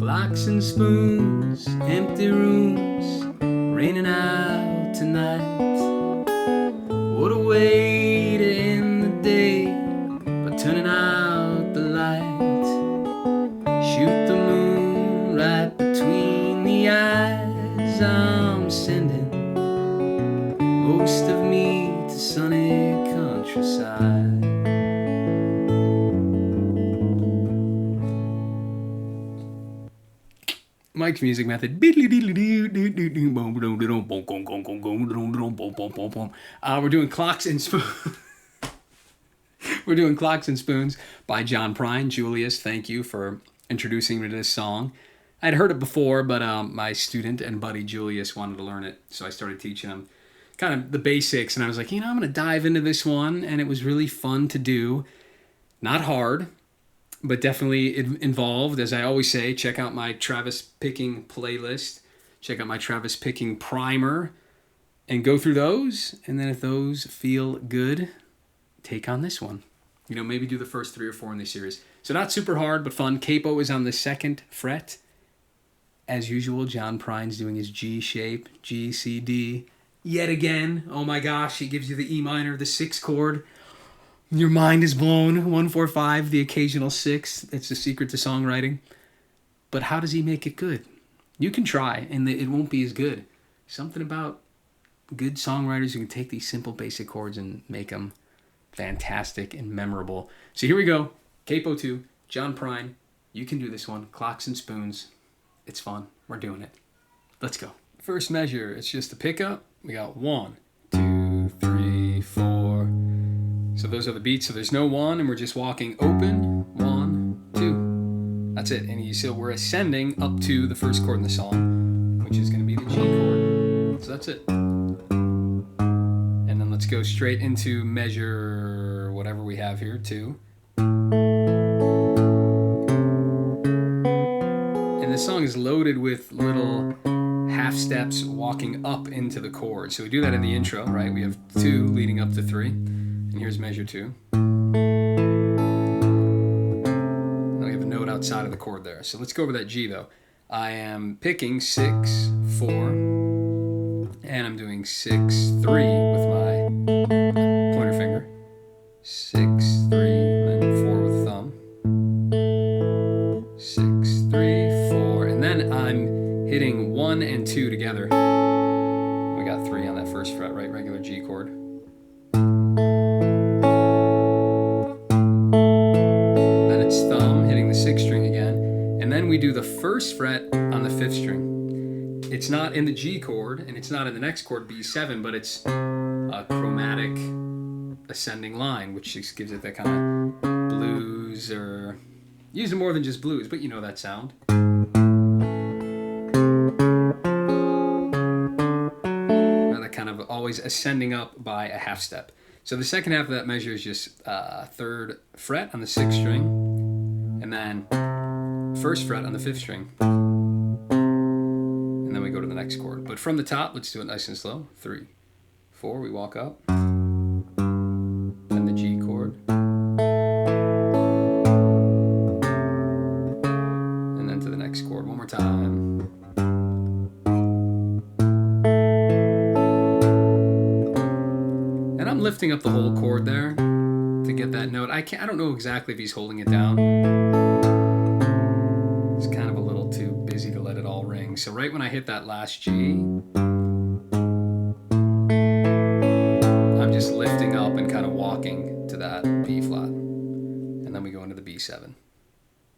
Clocks and spoons, empty rooms, raining out tonight. What a way to end the day by turning out the light. Shoot the moon right between the eyes. I'm sending most of me to sunny countryside. Mike's music method. We're doing Clocks and Spoons. We're doing Clocks and Spoons by John Prine. Julius, thank you for introducing me to this song. I'd heard it before, but my student and buddy Julius wanted to learn it, so I started teaching him kind of the basics, and I was like, I'm going to dive into this one, and it was really fun to do. Not hard, but definitely involved. As I always say, check out my Travis picking playlist. Check out my Travis picking primer and go through those. And then if those feel good, take on this one. Maybe do the first 3 or 4 in the series. So not super hard, but fun. Capo is on the 2nd fret. As usual, John Prine's doing his G shape, G, C, D. Yet again, oh my gosh, he gives you the E minor, the 6th chord. Your mind is blown. 1, 4, 5, the occasional 6. It's the secret to songwriting. But how does he make it good? You can try, and it won't be as good. Something about good songwriters who can take these simple, basic chords and make them fantastic and memorable. So here we go. Capo 2, John Prine. You can do this one. Clocks and Spoons. It's fun. We're doing it. Let's go. First measure, it's just a pickup. We got 1, 2, 3, 4. So those are the beats. So there's no 1, and we're just walking open. 1, 2. That's it. And so we're ascending up to the first chord in the song, which is going to be the G chord. So that's it. And then let's go straight into measure whatever we have here, 2. And this song is loaded with little half steps walking up into the chord. So we do that in the intro, right? We have 2 leading up to 3. And here's measure 2. Now we have a note outside of the chord there. So let's go over that G though. I am picking 6, 4, and I'm doing 6, 3 with my pointer finger. 6, 3, and 4 with thumb. 6, 3, 4, and then I'm hitting 1 and 2 together. We got 3 on that first fret, right? Regular G chord. Then it's thumb hitting the 6th string again. And then we do the first fret on the 5th string. It's not in the G chord, and it's not in the next chord, B7, but it's a chromatic ascending line, which just gives it that kind of blues, or usually more than just blues, but you know that sound. Always ascending up by a half step. So the second half of that measure is just 3rd fret on the 6th string, and then 1st fret on the 5th string, and then we go to the next chord. But from the top, let's do it nice and slow. 3, 4, we walk up, then the G chord, and then to the next chord. One more time. Lifting up the whole chord there to get that note. I don't know exactly if he's holding it down. It's kind of a little too busy to let it all ring. So right when I hit that last G, I'm just lifting up and kind of walking to that B flat. And then we go into the B7.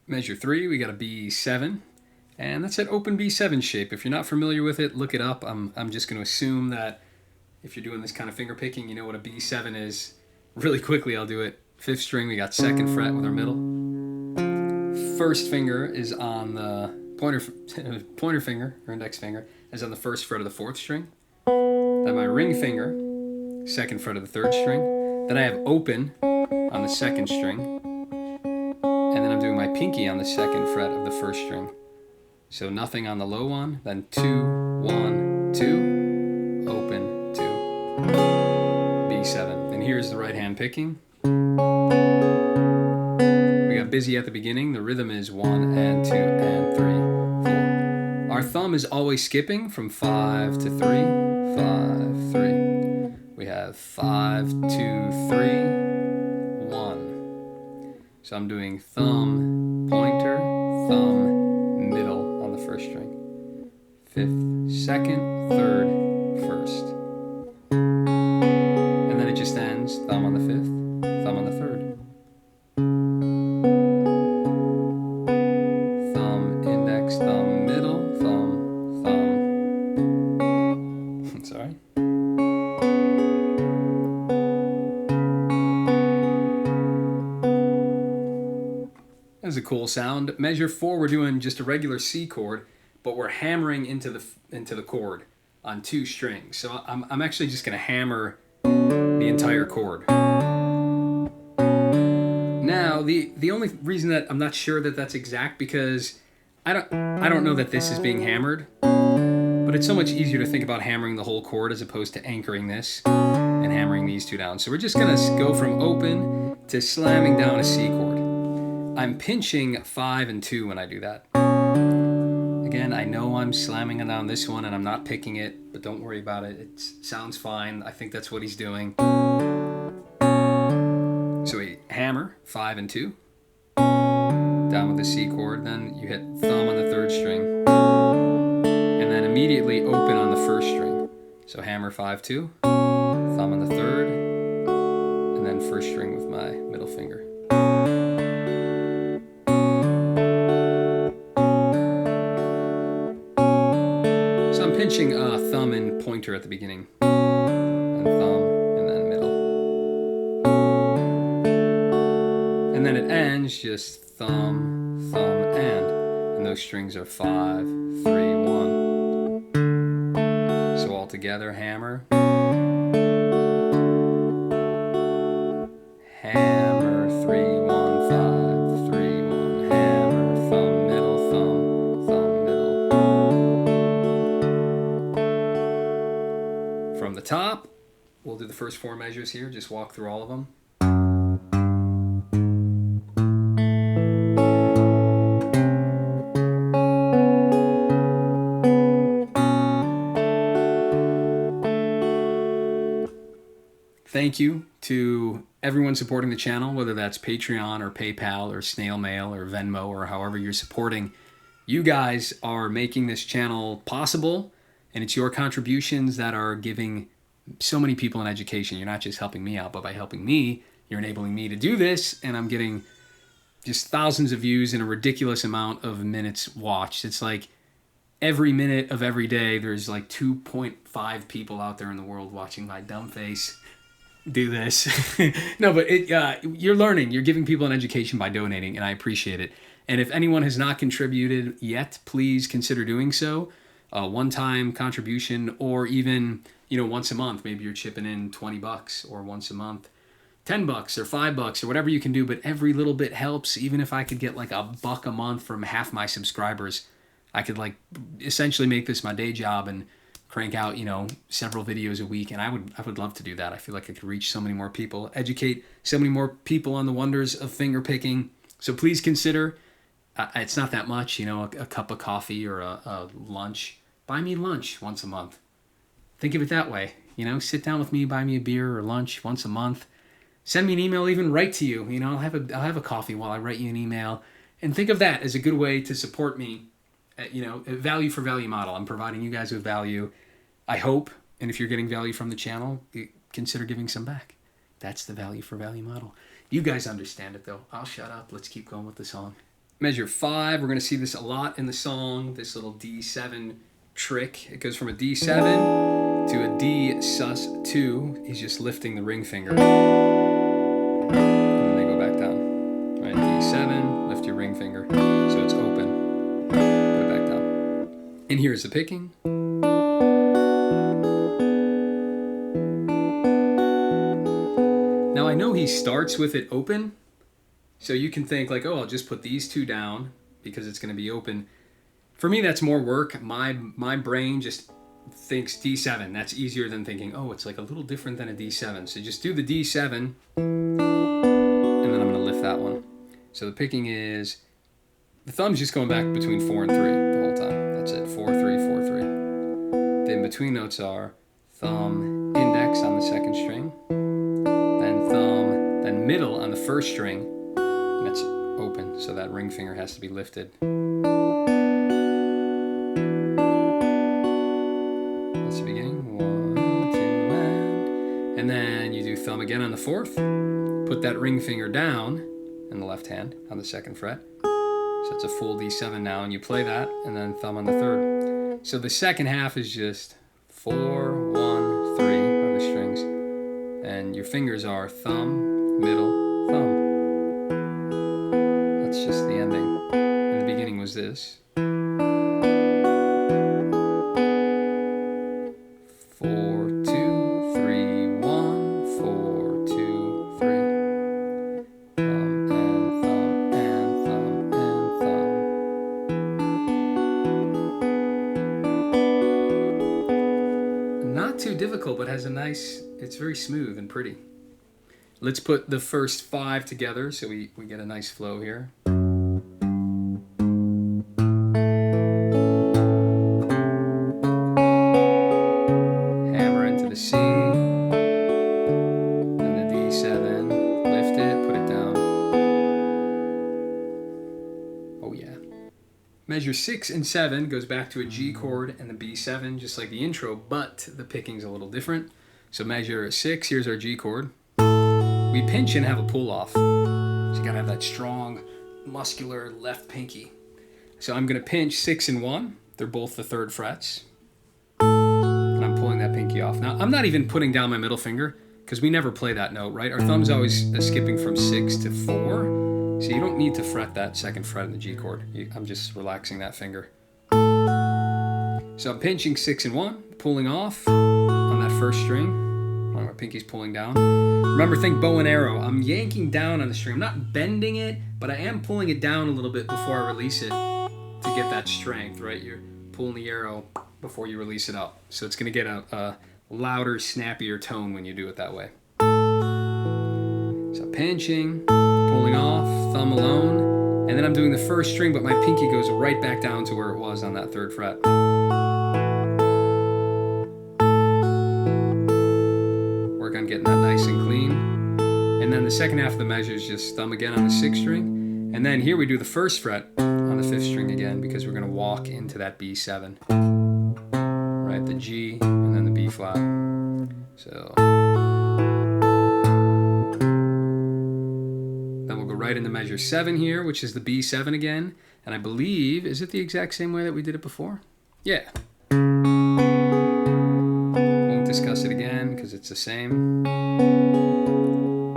Measure 3, we got a B7. And that's that open B7 shape. If you're not familiar with it, look it up. I'm just going to assume that if you're doing this kind of finger picking, you know what a B7 is. Really quickly, I'll do it. 5th string, we got 2nd fret with our middle. 1st finger is on the pointer finger, or index finger, is on the 1st fret of the 4th string. Then my ring finger, 2nd fret of the 3rd string. Then I have open on the 2nd string. And then I'm doing my pinky on the 2nd fret of the 1st string. So nothing on the low one, then 2, 1, 2, open, B7. And here's the right hand picking. We got of busy at the beginning. The rhythm is 1 and 2 and 3, 4. Our thumb is always skipping from 5 to 3, 5, 3. We have 5, 2, 3, 1. So I'm doing thumb, pointer, thumb, middle on the first string. 5th, 2nd, 3rd, 1st. And then it just ends, thumb on the 5th, thumb on the 3rd. Thumb, index, thumb, middle, thumb, thumb. Sorry. That's a cool sound. Measure 4, we're doing just a regular C chord, but we're hammering into the chord on 2 strings. So I'm actually just going to hammer the entire chord. Now, the only reason that I'm not sure that that's exact, because I don't know that this is being hammered, but it's so much easier to think about hammering the whole chord as opposed to anchoring this and hammering these 2 down. So we're just going to go from open to slamming down a C chord. I'm pinching 5 and 2 when I do that. Again, I know I'm slamming it on this one and I'm not picking it, but don't worry about it. It sounds fine. I think that's what he's doing. So we hammer 5 and 2, down with the C chord, then you hit thumb on the 3rd string, and then immediately open on the 1st string. So hammer 5, 2, thumb on the 3rd, and then 1st string with my middle finger. So I'm pinching thumb and pointer at the beginning, and thumb, and then middle. And then it ends just thumb, thumb, and those strings are 5, 3, 1. So all together, hammer, hammer, 3, 1, 5, 3, 1, hammer, thumb, middle, thumb, thumb, middle. From the top, we'll do the first 4 measures here, just walk through all of them. Thank you to everyone supporting the channel, whether that's Patreon or PayPal or Snail Mail or Venmo or however you're supporting. You guys are making this channel possible, and it's your contributions that are giving so many people an education. You're not just helping me out, but by helping me, you're enabling me to do this, and I'm getting just thousands of views and a ridiculous amount of minutes watched. It's like every minute of every day, there's like 2.5 people out there in the world watching my dumb face do this. No, but you're learning. You're giving people an education by donating, and I appreciate it. And if anyone has not contributed yet, please consider doing so. A one-time contribution, or even, once a month. Maybe you're chipping in $20, or once a month, $10 or $5 or whatever you can do. But every little bit helps. Even if I could get like $1 a month from half my subscribers, I could essentially make this my day job and crank out, several videos a week, and I would love to do that. I feel like I could reach so many more people, educate so many more people on the wonders of finger picking. So please consider. It's not that much, a cup of coffee or a lunch. Buy me lunch once a month. Think of it that way. Sit down with me, buy me a beer or lunch once a month. Send me an email, even write to you. I'll have a coffee while I write you an email, and think of that as a good way to support me. A value for value model. I'm providing you guys with value, I hope, and if you're getting value from the channel, consider giving some back. That's the value for value model. You guys understand it, though. I'll shut up. Let's keep going with the song. Measure 5. We're going to see this a lot in the song, this little D7 trick. It goes from a D7 to a D sus2. He's just lifting the ring finger. And then they go back down. Right, D7, lift your ring finger. So it's open. And here's the picking. Now I know he starts with it open, so you can think like, oh, I'll just put these 2 down because it's going to be open. For me, that's more work. My brain just thinks D7. That's easier than thinking, oh, it's like a little different than a D7. So just do the D7, and then I'm going to lift that one. So the picking is, the thumb's just going back between 4 and 3 the whole time. That's it, 4, 3, 4, 3. The in-between notes are thumb, index on the second string, then thumb, then middle on the first string, and it's open, so that ring finger has to be lifted. That's the beginning, 1, 2, and then you do thumb again on the fourth, put that ring finger down in the left hand on the second fret. So it's a full D7 now, and you play that, and then thumb on the third. So the second half is just 4, 1, 3 are the strings, and your fingers are thumb, middle, thumb. That's just the ending. And the beginning was this. 4, 2, 3, 1, 4, 2, 3. Thumb and thumb and thumb and thumb. Not too difficult, but has a nice, it's very smooth and pretty. Let's put the first 5 together so we get a nice flow here. Hammer into the C, and the D7, lift it, put it down. Oh yeah. Measure 6 and 7 goes back to a G chord and the B7, just like the intro, but the picking's a little different. So measure 6, here's our G chord. We pinch and have a pull off. So you gotta have that strong, muscular left pinky. So I'm gonna pinch 6 and 1. They're both the 3rd frets. And I'm pulling that pinky off. Now, I'm not even putting down my middle finger because we never play that note, right? Our thumb's always skipping from 6 to 4. So you don't need to fret that 2nd fret in the G chord. I'm just relaxing that finger. So I'm pinching 6 and 1, pulling off on that first string. My pinky's pulling down. Remember, think bow and arrow. I'm yanking down on the string. I'm not bending it, but I am pulling it down a little bit before I release it to get that strength, right? You're pulling the arrow before you release it up. So it's going to get a louder, snappier tone when you do it that way. So pinching, pulling off, thumb alone, and then I'm doing the first string, but my pinky goes right back down to where it was on that 3rd fret. Work on getting that nice and clean. And then the second half of the measure is just thumb again on the 6th string. And then here we do the 1st fret on the 5th string again because we're going to walk into that B7. Right, the G and then the B flat. So then we'll go right into measure 7 here, which is the B7 again. And I believe, is it the exact same way that we did it before? Yeah. Won't discuss it again because it's the same.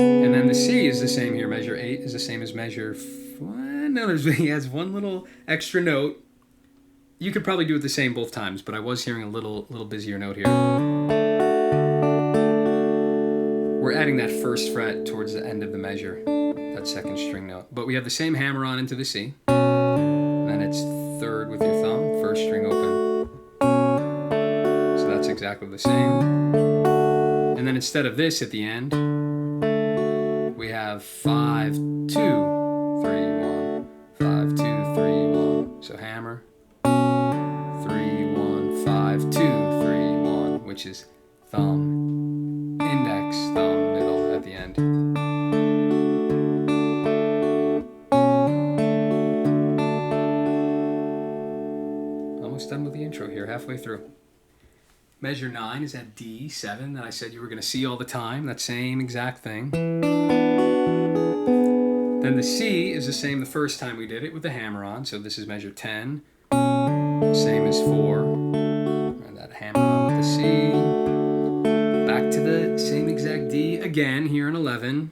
And then the C is the same here. Measure 8 is the same as measure... No, he has one little extra note. You could probably do it the same both times, but I was hearing a little busier note here. We're adding that 1st fret towards the end of the measure, that 2nd string note. But we have the same hammer on into the C. And then it's 3rd with your thumb, 1st string open. So that's exactly the same. And then instead of this at the end, we have 5, 2, 3, 1, 5, 2, 3, 1. So hammer, 3, 1, 5, 2, 3, 1, which is thumb, index, thumb, middle at the end. Almost done with the intro here, halfway through. Measure 9 is at D7 that I said you were going to see all the time, that same exact thing. Then the C is the same the first time we did it with the hammer on, so this is measure 10. Same as 4. And that hammer on with the C. Back to the same exact D again here in 11.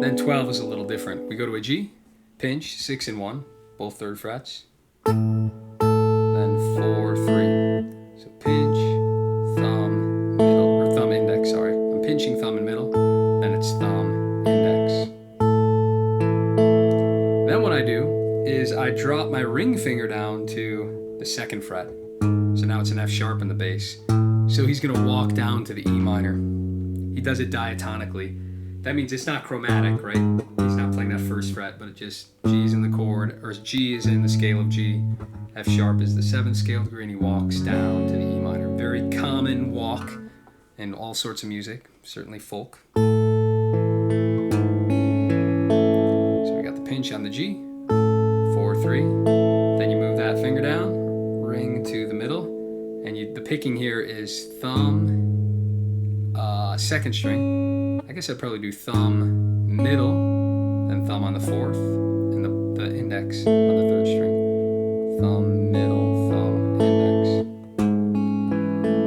Then 12 is a little different. We go to a G, pinch, 6 and 1, both 3rd frets. Then 4, 3. So pinch, thumb, middle, or thumb index, sorry. I'm pinching thumb and middle. Then it's thumb, index. Then what I do is I drop my ring finger down to the 2nd fret. So now it's an F sharp in the bass. So he's going to walk down to the E minor. He does it diatonically. That means it's not chromatic, right? He's not playing that first fret, but it just G is in the chord, or G is in the scale of G. F sharp is the 7th scale degree, and he walks down to the E minor. Very common walk in all sorts of music, certainly folk. So we got the pinch on the G, 4-3. Then you move that finger down, ring to the middle, and the picking here is thumb, 2nd string. I guess I'd probably do thumb, middle, then thumb on the 4th, and the index on the 3rd string. Thumb, middle, thumb, index.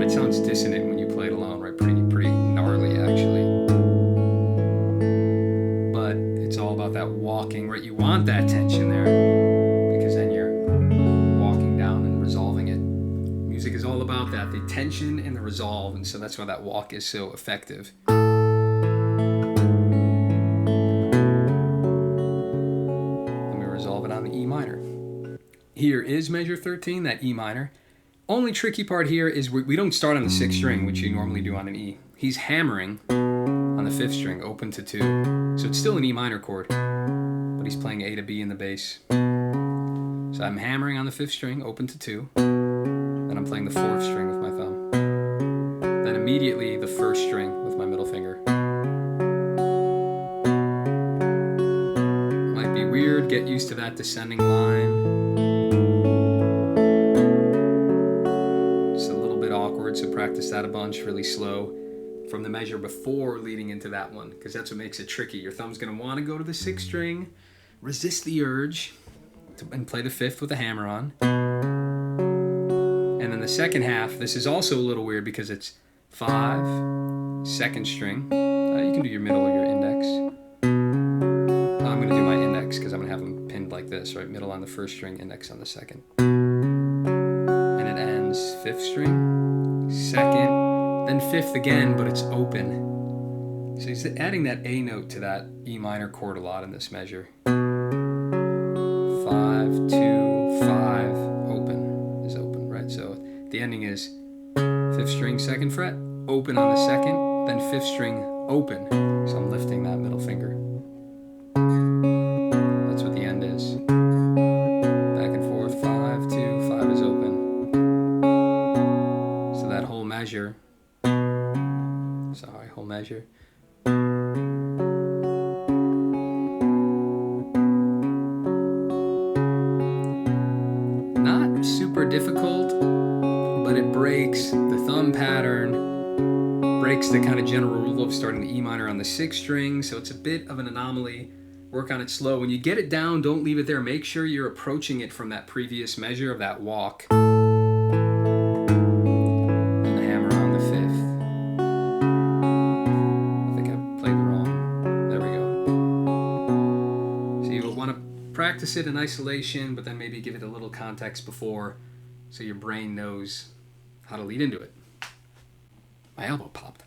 It sounds dissonant when you play it alone, right? Pretty gnarly, actually. But it's all about that walking, right? You want that tension there, because then you're walking down and resolving it. Music is all about that, the tension and the resolve, and so that's why that walk is so effective. Let me resolve it on the E minor. Here is measure 13, that E minor. Only tricky part here is we don't start on the 6th string, which you normally do on an E. He's hammering on the 5th string, open to 2. So it's still an E minor chord, but he's playing A to B in the bass. So I'm hammering on the 5th string, open to 2. Then I'm playing the 4th string with my thumb. Then immediately the 1st string with my middle finger. Might be weird, get used to that descending line. So practice that a bunch, really slow from the measure before leading into that one, because that's what makes it tricky. Your thumb's going to want to go to the 6th string, resist the urge, and play the 5th with a hammer on. And then the second half, this is also a little weird because it's 5, 2nd string. You can do your middle or your index. I'm going to do my index because I'm going to have them pinned like this, right? Middle on the 1st string, index on the 2nd. And it ends 5th string. 2nd, then 5th again, but it's open. So he's adding that A note to that E minor chord a lot in this measure. 5, 2, 5, open is open, right? So the ending is 5th string, 2nd fret, open on the 2nd, then 5th string, open. So I'm lifting that middle finger. That's what the end is. Back and forth, 5, 2, 5 is open. Whole measure. Sorry, whole measure. Not super difficult, but it breaks the thumb pattern, breaks the kind of general rule of starting the E minor on the 6th string, so it's a bit of an anomaly. Work on it slow. When you get it down, don't leave it there. Make sure you're approaching it from that previous measure of that walk. Practice it in isolation, but then maybe give it a little context before so your brain knows how to lead into it. My elbow popped.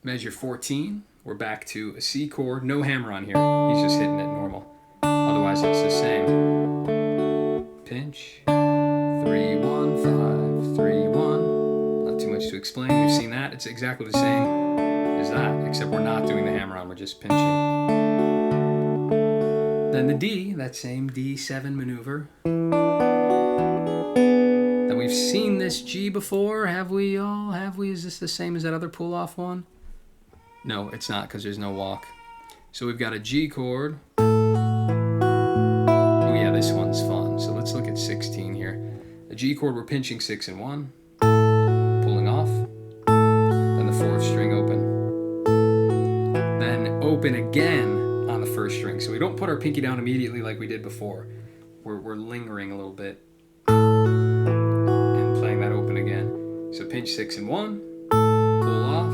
Measure 14, we're back to a C chord, no hammer on here. He's just hitting it normal. Otherwise it's the same. Pinch, 3, 1, 5, 3, 1. Not too much to explain, we've seen that. It's exactly the same as that, except we're not doing the hammer on, we're just pinching. Then the D, that same D7 maneuver. Then we've seen this G before, have we all? Have we? Is this the same as that other pull-off one? No, it's not, because there's no walk. So we've got a G chord. Oh yeah, this one's fun. So let's look at 16 here. A G chord, we're pinching 6 and 1, pulling off. Then the 4th string open. Then open again on the 1st string. So we don't put our pinky down immediately like we did before. We're lingering a little bit and playing that open again. So pinch 6 and 1, pull off,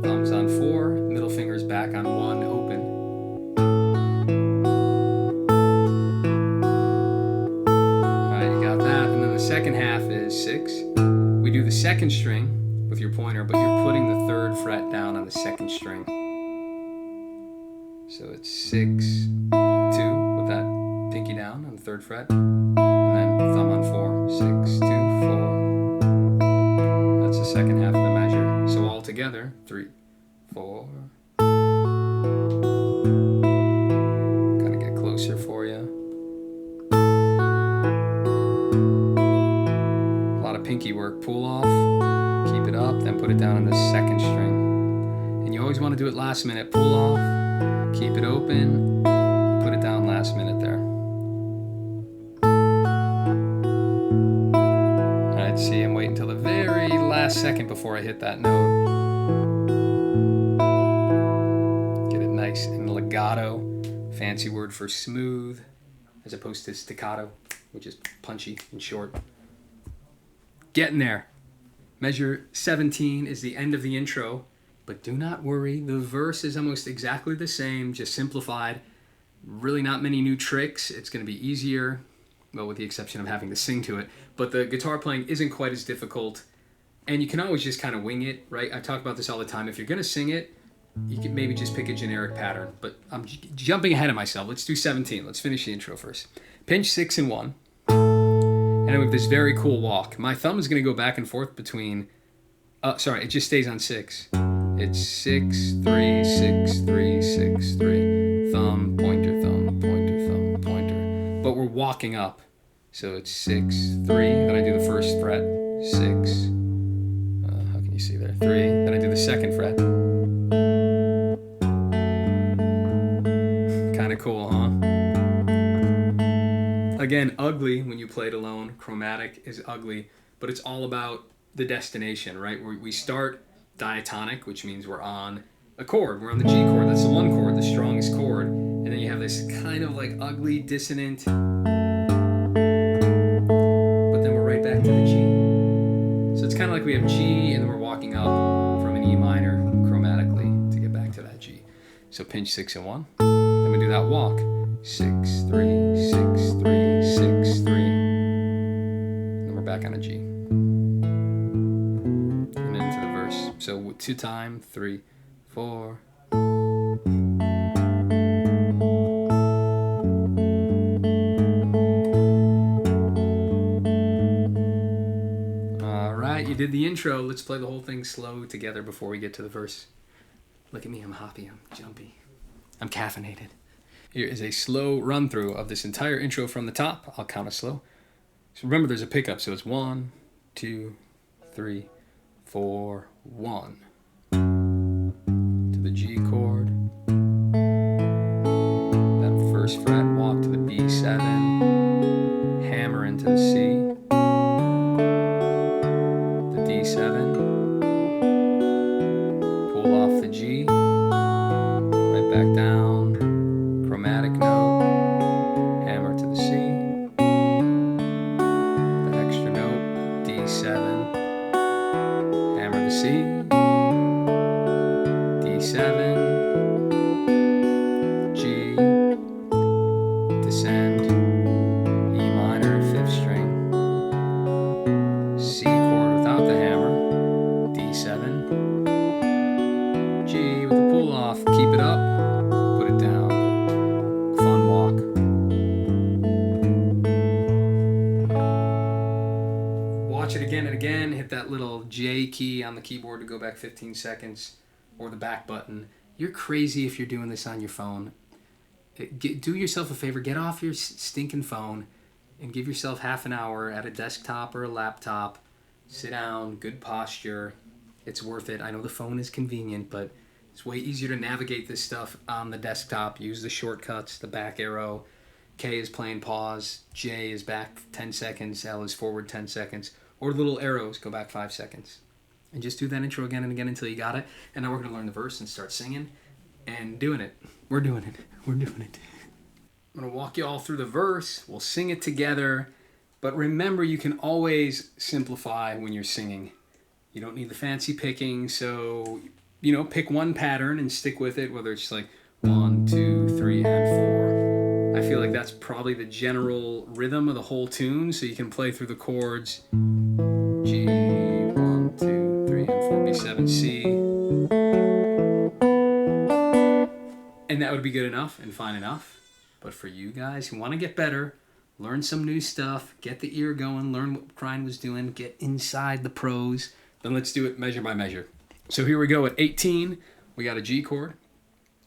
thumbs on 4, middle fingers back on 1, open. Alright, you got that. And then the second half is 6. We do the 2nd string with your pointer, but you're putting the 3rd fret down on the 2nd string. So it's 6, 2 with that pinky down on the 3rd fret, and then thumb on 4, 6, 2, 4. That's the second half of the measure. So all together. together. 3, 4. Gotta get closer for you. A lot of pinky work. Pull off, keep it up, then put it down on the second string. And you always want to do it last minute. Pull off, keep it open, put it down last minute there. Alright, see, I'm waiting until the very last second before I hit that note. Get it nice and legato. Fancy word for smooth, as opposed to staccato, which is punchy and short. Getting there. Measure 17 is the end of the intro, but do not worry, the verse is almost exactly the same, just simplified. Really not many new tricks. It's going to be easier, well, with the exception of having to sing to it, but the guitar playing isn't quite as difficult, and you can always just kind of wing it, right? I talk about this all the time. If you're going to sing it, you can maybe just pick a generic pattern, but I'm jumping ahead of myself. Let's do 17. Let's finish the intro first. Pinch 6 and 1. And I have this very cool walk. My thumb is going to go back and forth between, it just stays on 6. It's 6, 3, 6, 3, 6, 3. Thumb, pointer, thumb, pointer, thumb, pointer. But we're walking up. So it's 6, 3, then I do the first fret, 6. How can you see there? 3, then I do the second fret. Kind of cool, huh? Again, ugly when you play it alone. Chromatic is ugly, but it's all about the destination, right? We start diatonic, which means we're on a chord. We're on the G chord. That's the one chord, the strongest chord. And then you have this kind of like ugly, dissonant, but then we're right back to the G. So it's kind of like we have G, and then we're walking up from an E minor chromatically to get back to that G. So pinch 6 and 1. Then we do that walk. 6, 3, 6, 3, 6, 3. And then we're back on a G. And into the verse. So 2 time, 3, 4. Alright, you did the intro. Let's play the whole thing slow together before we get to the verse. Look at me, I'm hoppy, I'm jumpy. I'm caffeinated. Here is a slow run through of this entire intro from the top. I'll count it slow. So remember there's a pickup, so it's 1, 2, 3, 4, 1. To the G chord. That first fret, walk to the B7. Hammer into the C. The D7. Pull off the G. Right back down. Chromatic note, hammer to the C, the extra note, D7, hammer the C, D7, G, descend, E minor, 5th string, C chord without the hammer, D7, G with the pull off, keep it up, put it down. Watch it again and again. Hit that little J key on the keyboard to go back 15 seconds, or the back button. You're crazy if you're doing this on your phone. Do yourself a favor. Get off your stinking phone and give yourself half an hour at a desktop or a laptop. Sit down, good posture. It's worth it. I know the phone is convenient, but it's way easier to navigate this stuff on the desktop. Use the shortcuts, the back arrow. K is playing pause. J is back 10 seconds. L is forward 10 seconds. Or little arrows, go back 5 seconds. And just do that intro again and again until you got it. And now we're going to learn the verse and start singing and doing it. We're doing it. We're doing it. I'm going to walk you all through the verse. We'll sing it together. But remember, you can always simplify when you're singing. You don't need the fancy picking. So, pick one pattern and stick with it, whether it's like 1, 2, 3, and 4. I feel like that's probably the general rhythm of the whole tune, so you can play through the chords G, 1, 2, 3, and 4, B7, C. And that would be good enough and fine enough. But for you guys who want to get better, learn some new stuff, get the ear going, learn what Prine was doing, get inside the pros, then let's do it measure by measure. So here we go at 18. We got a G chord.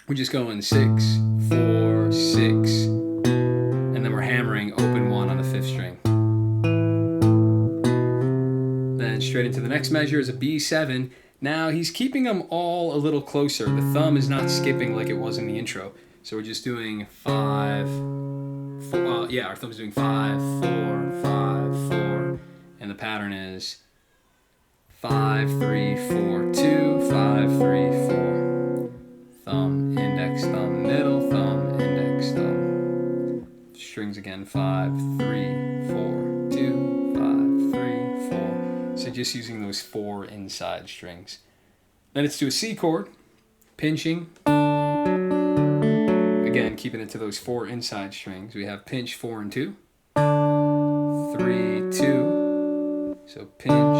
We're just going 6, 4, 6, and then we're hammering open 1 on the 5th string. Then straight into the next measure is a B7. Now he's keeping them all a little closer. The thumb is not skipping like it was in the intro. So we're just doing 5, 4, our thumb's doing 5, 4, 5, 4, and the pattern is 5, 3, 4, 2, 5, 3, 4. Thumb, index, thumb, middle, thumb, index, thumb. Strings again, 5, 3, 4, 2, 5, 3, 4. So just using those 4 inside strings. Then it's to a C chord, pinching. Again, keeping it to those 4 inside strings. We have pinch 4 and 2, 3, 2. So pinch,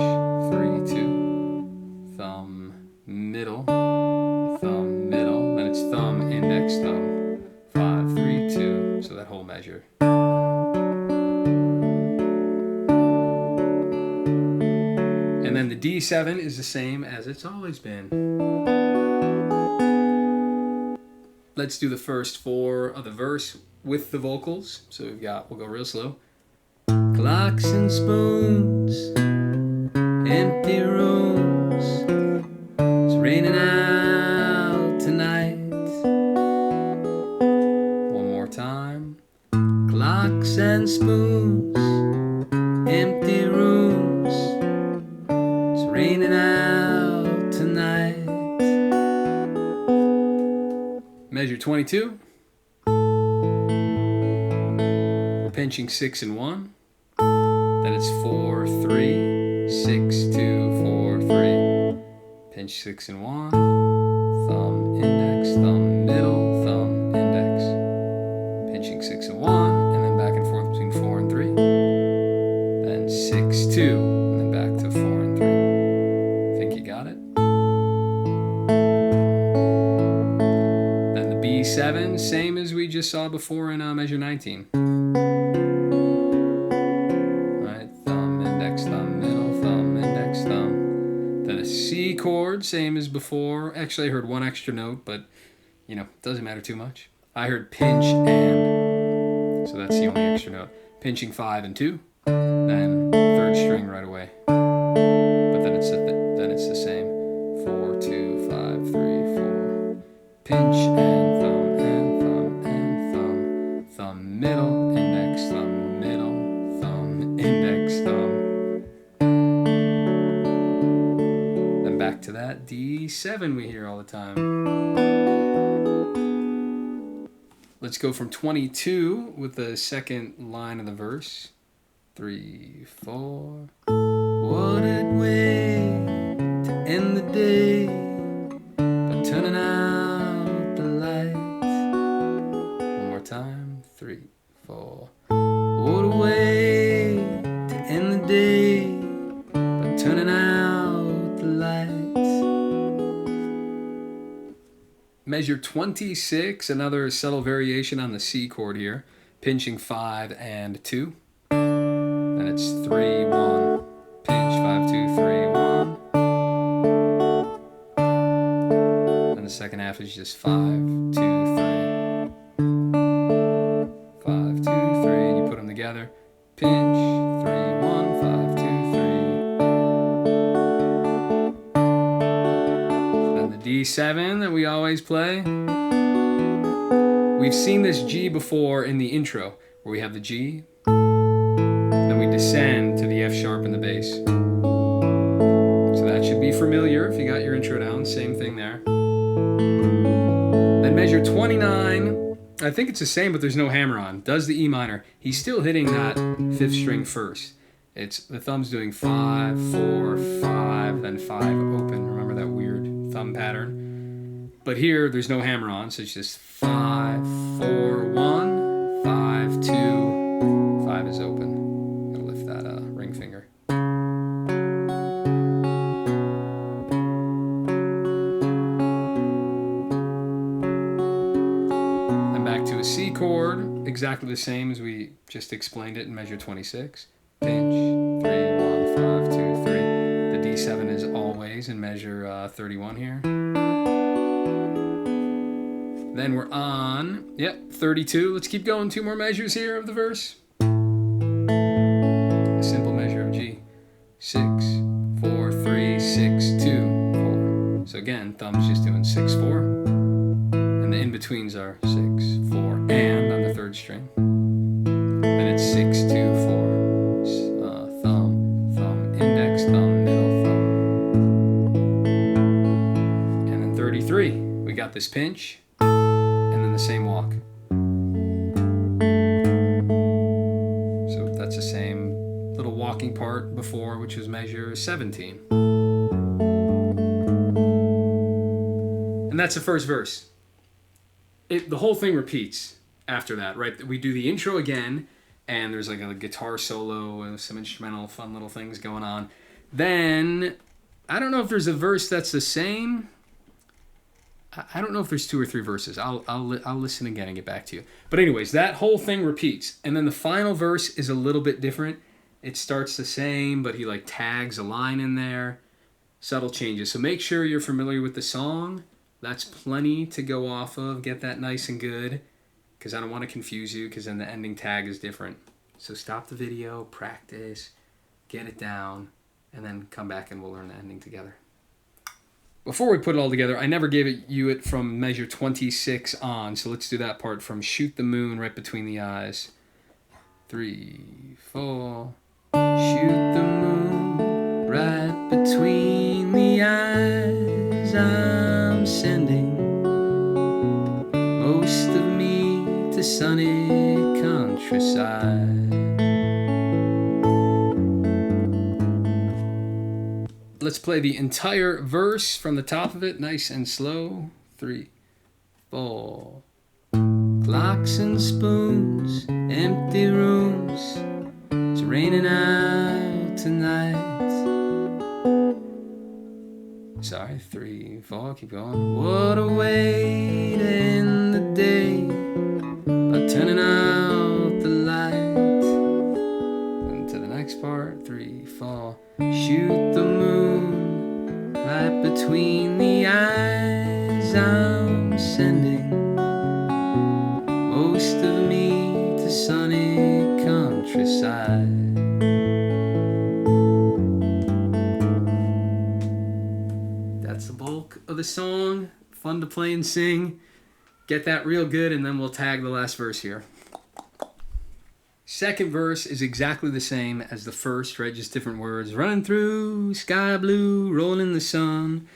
3, 2, thumb, middle, thumb, middle. Then it's thumb, index, thumb, 5, 3, 2. So that whole measure. And then the D7 is the same as it's always been. Let's do the first 4 of the verse with the vocals. So we'll go real slow. Clocks and spoons, empty rooms, it's raining out tonight. One more time. Clocks and spoons, empty rooms, it's raining out tonight. Measure 22. Pinching 6 and 1. Then it's 4, 3, 6, 2, 4, 3. Pinch 6 and 1. Thumb, index, thumb, middle, thumb, index. Pinching 6 and 1, and then back and forth between 4 and 3. Then 6, 2, and then back to 4 and 3. Think you got it? Then the B7, same as we just saw before in measure 19. C chord, same as before. Actually, I heard one extra note, but, doesn't matter too much. I heard pinch and, so that's the only extra note. Pinching 5 and 2, then 3rd string right away. But then it's the same. 4, 2, 5, 3, 4. Pinch and thumb and thumb and thumb. Thumb, middle, index, thumb, middle, thumb, index, thumb. Back to that D7 we hear all the time. Let's go from 22 with the second line of the verse. 3, 4. What a way to end the day by turning out the lights. One more time. 3, 4. What a way to end the day by turning out the lights. Measure 26, another subtle variation on the C chord here. Pinching 5 and 2. Then it's 3, 1. Pinch 5, 2, 3, 1. And the second half is just 5, 2, 3. 5, 2, 3. And you put them together. Pinch 3, 1, 5, 2, 3. Then the D7 that we always play. We've seen this G before in the intro, where we have the G, then we descend to the F sharp in the bass. So that should be familiar if you got your intro down. Same thing there. Then measure 29. I think it's the same, but there's no hammer on. Does the E minor. He's still hitting that 5th string first. It's the thumb's doing 5, 4, 5, then 5 open. Remember that weird thumb pattern? But here, there's no hammer on, so it's just 5, 4, 1, 5, 2, 5 is open. I'm gonna lift that ring finger. Then back to a C chord, exactly the same as we just explained it in measure 26. Pinch, 3, 1, 5, 2, 3. The D7 is always. A's in measure 31 here. Then we're on, 32. Let's keep going. 2 more measures here of the verse. A simple measure of G. 6, 4, 3, 6, 2, 4. So again, thumb's just doing 6, 4. And the in-betweens are 6, 4, and on the 3rd string. Then it's 6, 2, 4. Thumb, thumb, index, thumb, middle, thumb. And then 33. We got this pinch. The same walk. So that's the same little walking part before, which was measure 17. And that's the first verse. The whole thing repeats after that, right? We do the intro again, and there's like a guitar solo and some instrumental fun little things going on. Then, I don't know if there's a verse that's the same. I don't know if there's 2 or 3 verses. I'll listen again and get back to you. But anyways, that whole thing repeats. And then the final verse is a little bit different. It starts the same, but he like tags a line in there. Subtle changes. So make sure you're familiar with the song. That's plenty to go off of. Get that nice and good. Because I don't want to confuse you, because then the ending tag is different. So stop the video, practice, get it down, and then come back and we'll learn the ending together. Before we put it all together, I never gave you it from measure 26 on, so let's do that part from Shoot the Moon right between the eyes. 3, 4. Shoot the moon right between the eyes. I'm sending most of me to sunny countryside. Let's play the entire verse from the top of it, nice and slow. 3, 4. Clocks and spoons, empty rooms. It's raining out tonight. Sorry, 3, 4, keep going. What a way to end the day by turning out the light. And to the next part, 3, 4. Shoot the moon right between the eyes. I'm sending most of me to sunny countryside. That's the bulk of the song. Fun to play and sing. Get that real good, and then we'll tag the last verse here. Second verse is exactly the same as the first, right? Just different words. Running through sky blue, rolling in the sun.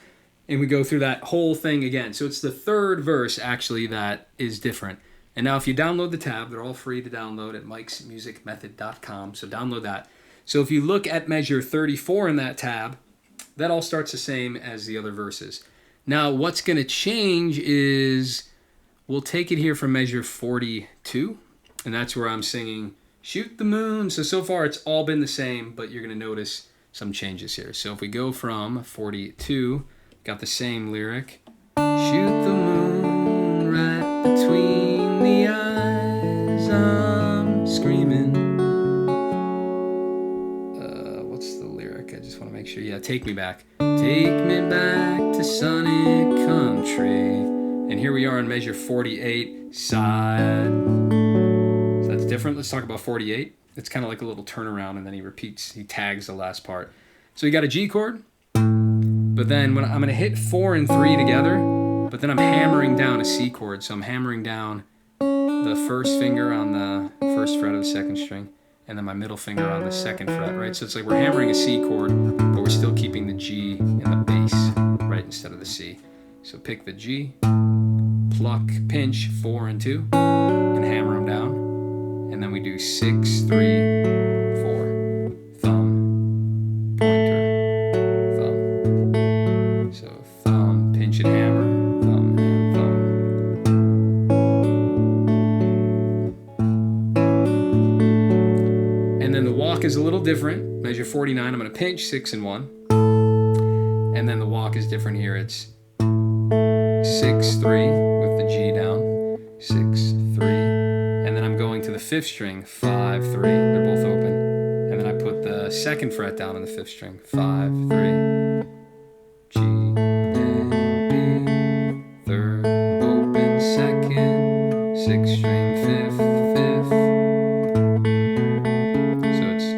And we go through that whole thing again. So it's the third verse, actually, that is different. And now if you download the tab, they're all free to download at mikesmusicmethod.com. So download that. So if you look at measure 34 in that tab, that all starts the same as the other verses. Now what's going to change is we'll take it here from measure 42. And that's where I'm singing Shoot the Moon. So far it's all been the same, but you're going to notice some changes here. So if we go from 42, got the same lyric. Shoot the moon right between the eyes. I'm screaming. What's the lyric? I just want to make sure. Yeah, take me back. Take me back to sunny country. And here we are in measure 48, side. That's different. Let's talk about 48. It's kind of like a little turnaround, and then he tags the last part. So you got a G chord, but then when I'm going to hit 4 and 3 together, but then I'm hammering down a C chord. So I'm hammering down the first finger on the first fret of the second string, and then my middle finger on the second fret, right? So it's like we're hammering a C chord, but we're still keeping the G in the bass, right, instead of the C. So pick the G, pluck, pinch, 4 and 2, and hammer them down. And then we do 6, 3, 4, thumb, pointer, thumb. So thumb, pinch and hammer, thumb and thumb. And then the walk is a little different. Measure 49, I'm going to pinch 6 and 1. And then the walk is different here. It's 6, 3 with the G down, 6, 3. And then I'm going to the 5th string, 5, 3. They're both open. And then I put the 2nd fret down on the 5th string, 5, 3. string, fifth, fifth. So it's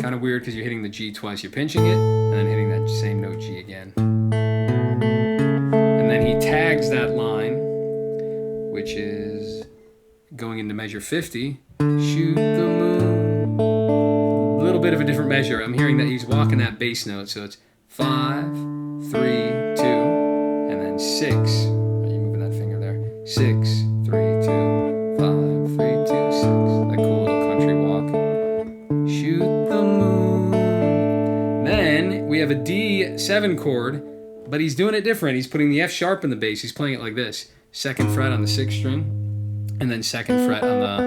kind of weird because you're hitting the G twice. You're pinching it and then hitting that same note G again. And then he tags that line, which is going into measure 50. Shoot the moon. A little bit of a different measure. I'm hearing that he's walking that bass note, so it's 5, 3, 2, and then 6. Are you moving that finger there? 6, 3, 2, 5, 3, 2, 6. That cool little country walk. Shoot the moon. Then we have a D7 chord, but he's doing it different. He's putting the F sharp in the bass. He's playing it like this. 2nd fret on the 6th string, and then 2nd fret on the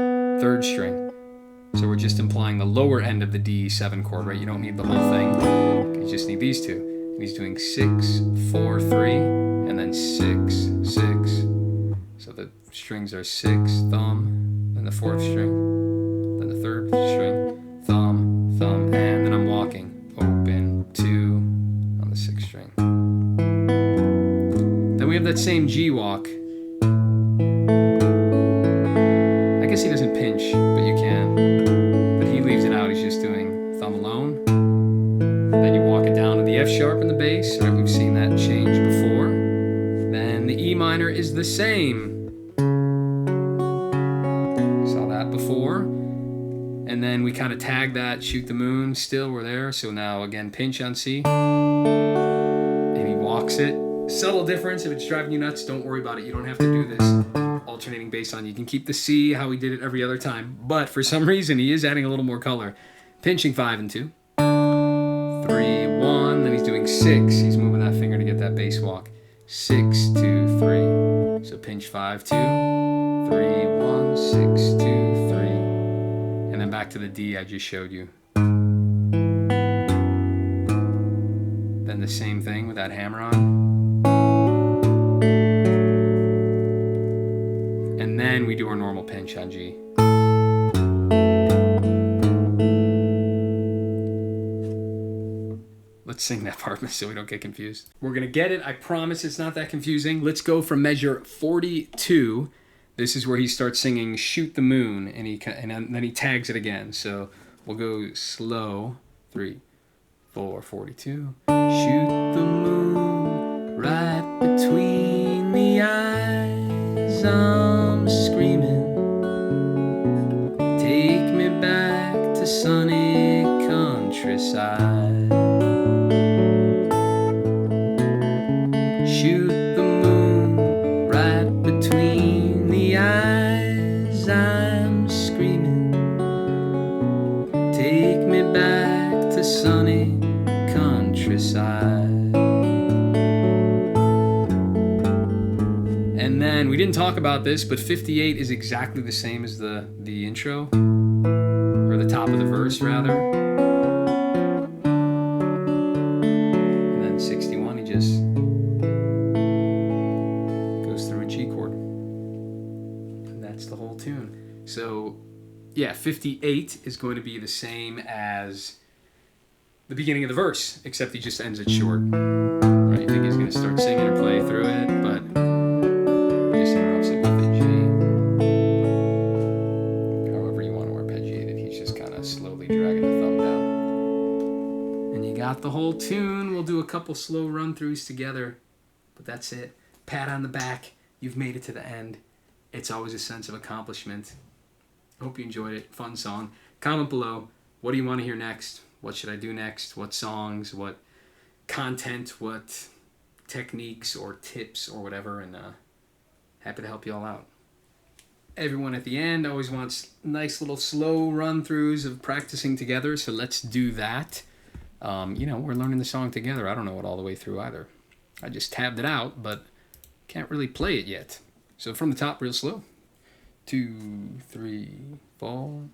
3rd string. So we're just implying the lower end of the D7 chord, right? You don't need the whole thing. You just need these two. And he's doing 6, 4, 3, and then 6, 6. So the strings are 6, thumb, then the 4th string, then the 3rd string, thumb, thumb, and then I'm walking. Open, 2 on the 6th string. Then we have that same G walk. I guess he doesn't pinch, but you can. But he leaves it out. He's just doing thumb alone. Then you walk it down to the F sharp in the bass. Right? We've seen that change before. Then the E minor is the same. Saw that before. And then we kind of tag that shoot the moon. Still, we're there. So now again, pinch on C. And he walks it. Subtle difference. If it's driving you nuts, don't worry about it. You don't have to do this alternating bass on. You can keep the C how he did it every other time. But for some reason, he is adding a little more color. Pinching 5 and 2. 3, 1. Then he's doing 6. He's moving that finger to get that bass walk. 6, 2, 3. So pinch 5, 2. 3, 1, 6, 2, 3. And then back to the D I just showed you. Then the same thing with that hammer on. And then we do our normal pinch on G. Let's sing that part so we don't get confused. We're going to get it. I promise it's not that confusing. Let's go from measure 42. This is where he starts singing Shoot the Moon, and then he tags it again. So we'll go slow. 3, 4, 42. Shoot the moon right between the eyes. I'm screaming. Take me back to sunny countryside. Shoot the moon right between the eyes. I'm screaming. Take me back to sunny countryside. And then we didn't talk about this, but 58 is exactly the same as the intro, or the top of the verse rather. And then 61, he just goes through a G chord. And that's the whole tune. So yeah, 58 is going to be the same as the beginning of the verse, except he just ends it short. Right? You think he's going to start singing or play through it, but he just interrupts it with the G. However you want to arpeggiate it, he's just kind of slowly dragging the thumb down. And you got the whole tune. We'll do a couple slow run-throughs together, but that's it. Pat on the back. You've made it to the end. It's always a sense of accomplishment. Hope you enjoyed it. Fun song. Comment below. What do you want to hear next? What should I do next? What songs? What content? What techniques or tips or whatever? And happy to help you all out. Everyone at the end always wants nice little slow run-throughs of practicing together, so let's do that. We're learning the song together. I don't know it all the way through either. I just tabbed it out, but can't really play it yet. So from the top, real slow. 2, 3, 4.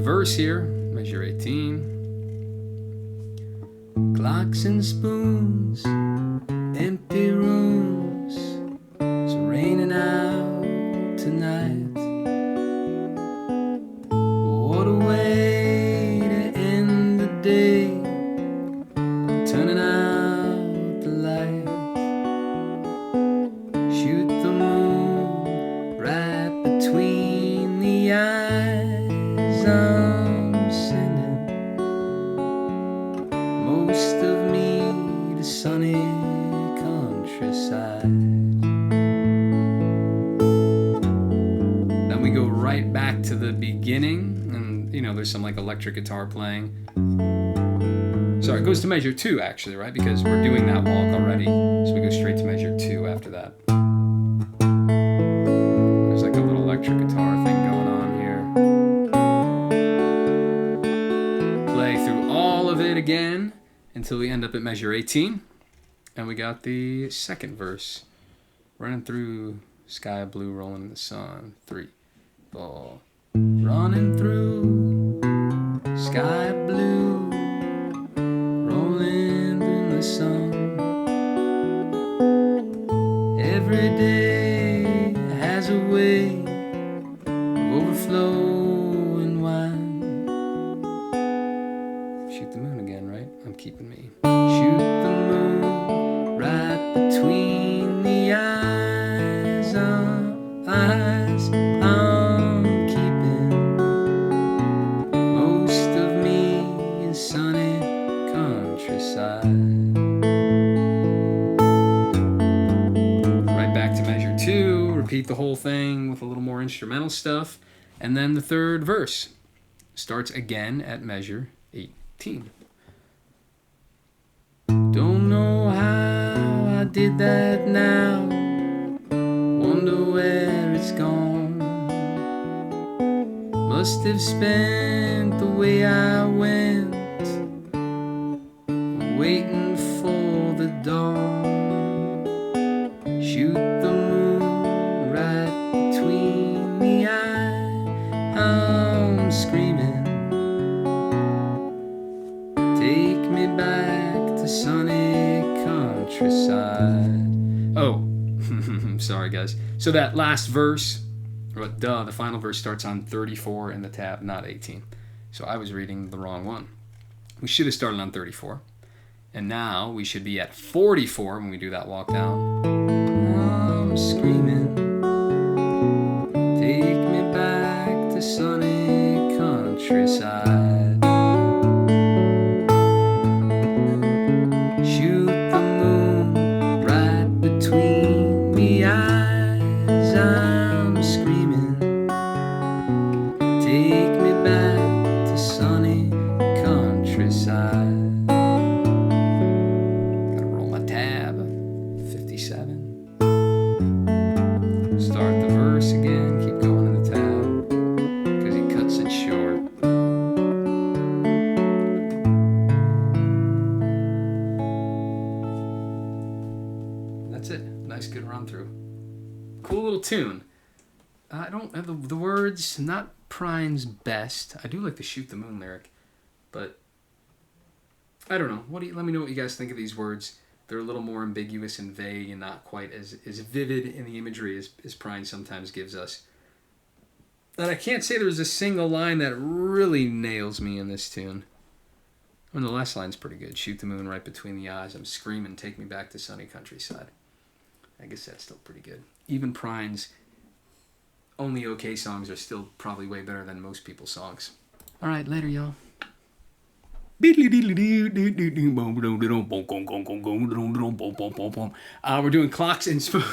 verse here, measure 18. Clocks and spoons, empty rooms, it's raining out tonight. What a way to end the day, turning out the light. Shoot the moon right between the eyes. I'm sending most of me to sunny countryside. Then we go right back to the beginning, and you know, there's some like electric guitar playing. Sorry, it goes to measure 2 actually, right? Because we're doing that walk already. So we go straight to measure 2 after that. There's like a little electric guitar thing going on here. Play through all of it again until we end up at measure 18. And we got the second verse. Running through sky blue, rolling in the sun. 3, 4. Running through sky blue, rolling in the sun. Every day has a way of overflowing wine. Shoot the moon again, right? I'm keeping me. Shoot the moon right between the eyes. I'm keeping most of me in sunny countryside. Right back to measure 2, repeat the whole thing with a little more instrumental stuff, and then the third verse starts again at measure 18. Don't know how I did that now, wonder where it's gone. Must have spent the way I went, waiting for the dawn. Shoot the moon right between the eye. I'm screaming, take me back to sunny countryside. Oh, sorry guys. So that last verse, the final verse starts on 34 in the tab, not 18. So I was reading the wrong one. We should have started on 34. And now we should be at 44 when we do that walk down. I'm screaming, take me back to sunny countryside. Shoot the moon right between the eyes. I'm screaming, take me back to sunny countryside. Gotta roll my tab. 57. Start the verse again, keep going in the tab, because he cuts it short. That's it. Nice, good run through. Cool little tune. I don't have the words, not Prine's best. I do like the Shoot the Moon lyric, but I don't know. Let me know what you guys think of these words. They're a little more ambiguous and vague and not quite as vivid in the imagery as Prine sometimes gives us. And I can't say there's a single line that really nails me in this tune. I mean, the last line's pretty good. Shoot the moon right between the eyes. I'm screaming, take me back to sunny countryside. I guess that's still pretty good. Even Prine's only okay songs are still probably way better than most people's songs. All right, later, y'all. We're doing clocks and spoons.